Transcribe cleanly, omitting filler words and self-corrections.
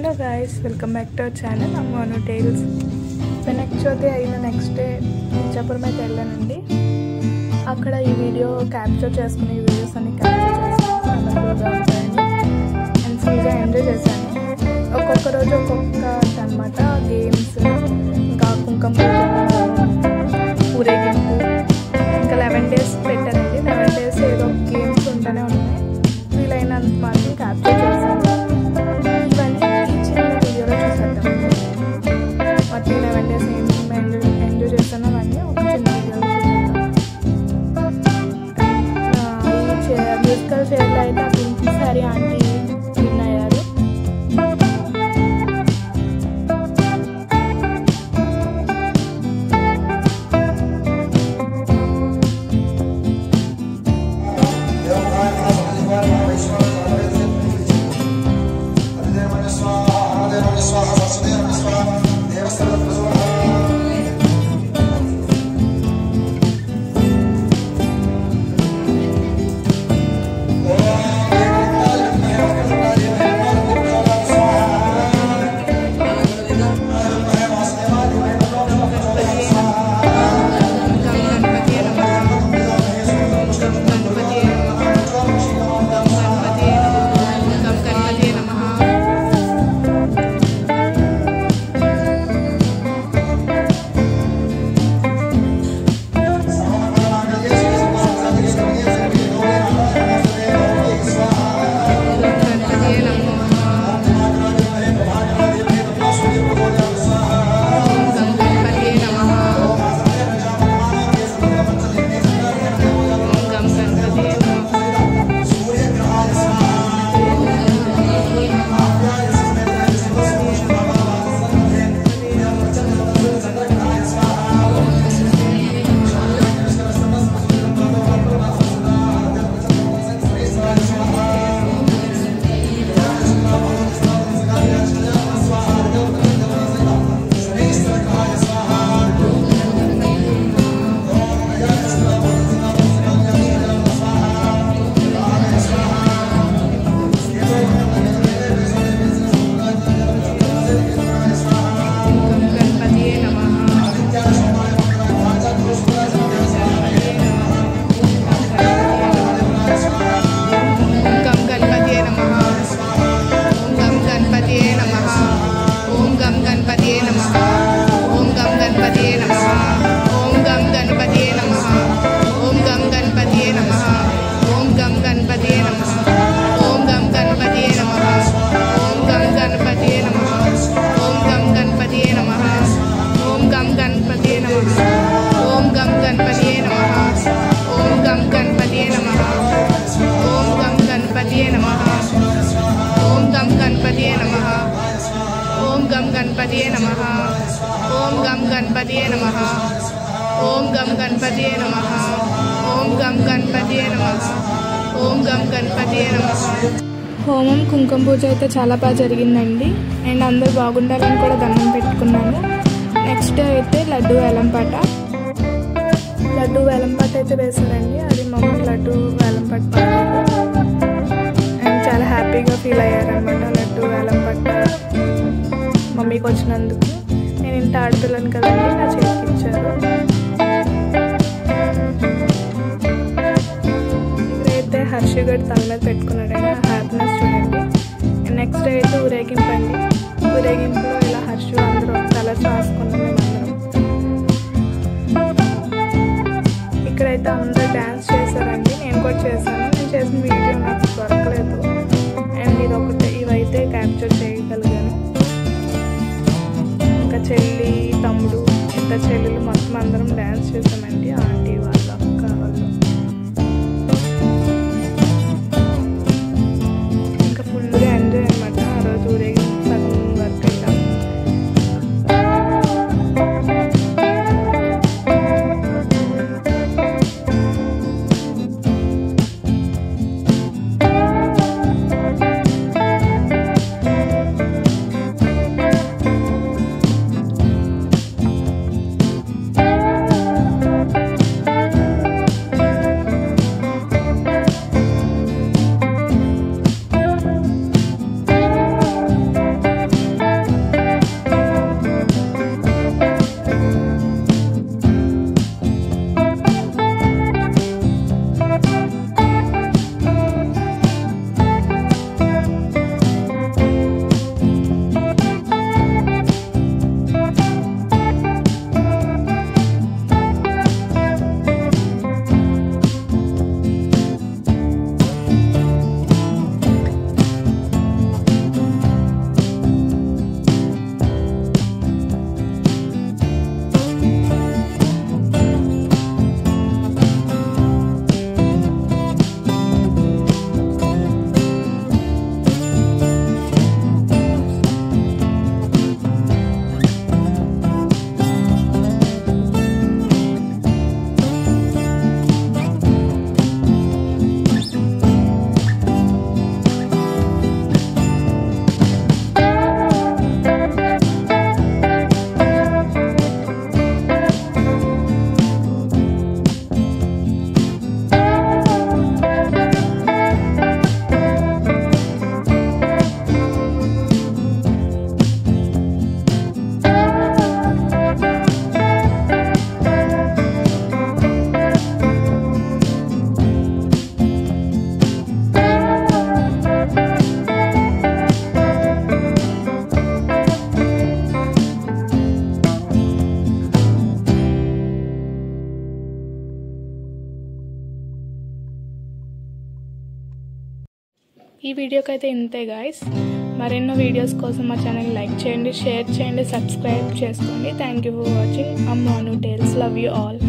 Hello guys, welcome back to our channel Amanu Tales. Vinayaka Chavithi అయిన next day Ichchapuram అయితే వెళ్ళానండి. అక్కడ ఈ వీడియో క్యాప్చర్ చేసుకుని ఈ వీడియోస్ అన్ని క్యాప్చర్ చేసుకుని చాలా ఉంటాయండి అండ్ ఫుల్గా ఎంజాయ్ చేశాను. ఒక్కొక్క రోజు ఒక్కొక్క అనమాట గేమ్స్, ఇంకా కుంకుమ పూజ, ఊరేగింపు, ఇంకా 11 days పెట్టానండి. 11 days ఏదో గేమ్స్ ఉంటూనే ఉన్నాయి. వీలైనంత మాత్రం క్యాప్చర్ చేశాను. ఇవన్నీ ఈ చిన్న వీడియోలో చూసేద్దామండి. వాటి 11 days ఎంజాయ్ చేస్తాను అవన్నీ ఒక చిన్న వీడియోలో చూసేద్దాం. ఈ మ్యూజికల్ చైర్లో అయితే ఆ పింక్ సారీ ఆంటీ విన్ అయ్యారు. ఓం గం గణపతియే నమః. ఓం గం గణపతియే నమః. ఓం గం గణపతియే నమః. ఓం గం గణపతియే నమః. హోమం కుంకుమ పూజ అయితే చాలా బాగా జరిగిందండి. అండ్ అందరూ బాగుండాలని కూడా దండం పెట్టుకున్నాను. నెక్స్ట్ డే అయితే లడ్డు వేలంపాట అయితే వేశారండి. అది మమ్మీ లడ్డు వేలంపాట పాడారు అండ్ చాలా హ్యాపీగా ఫీల్ అయ్యారనమాట. లడ్డు వేలంపాట మమ్మీకి వచ్చినందుకు. నేను ఇంత ఆడపిల్లను కదండి, నా చేతికి ఇచ్చారు. ఇక్కడైతే హర్షిగడ్ తల మీద పెట్టుకున్నాడండి. ఆ హ్యాపీనెస్ చూడండి. నెక్స్ట్ డే అయితే ఊరేగింపు అండి. ఊరేగింపులో ఇలా హర్షు అందరూ కలర్స్ రాసుకున్నాం మేమందరం. ఇక్కడైతే అందరూ డ్యాన్స్ చేశారండి. నేను కూడా చేశాను. నేను చేసిన వీడియో నాకు దొరకలేదు అండ్ ఇవైతే క్యాప్చర్ చేయగలిగాను. ఇంకా చెల్లి, తమ్ముడు, ఇంకా చెల్లెలు మొత్తం అందరం డ్యాన్స్ చేసామండి. ఆంటీ వాళ్ళ అక్క వాళ్ళు ఇంకా ఫుల్గా ఎంజాయ్ అనమాట. ఆ రోజు ఊరేగింపు సగం వరకు వెళ్ళాం. ఈ వీడియోకి అయితే ఇంతే గాయస్. మరెన్నో వీడియోస్ కోసం మా ఛానల్ లైక్ చేయండి, షేర్ చేయండి, సబ్స్క్రైబ్ చేసుకోండి. Thank you for watching Ammu Anu Tales. Love you all.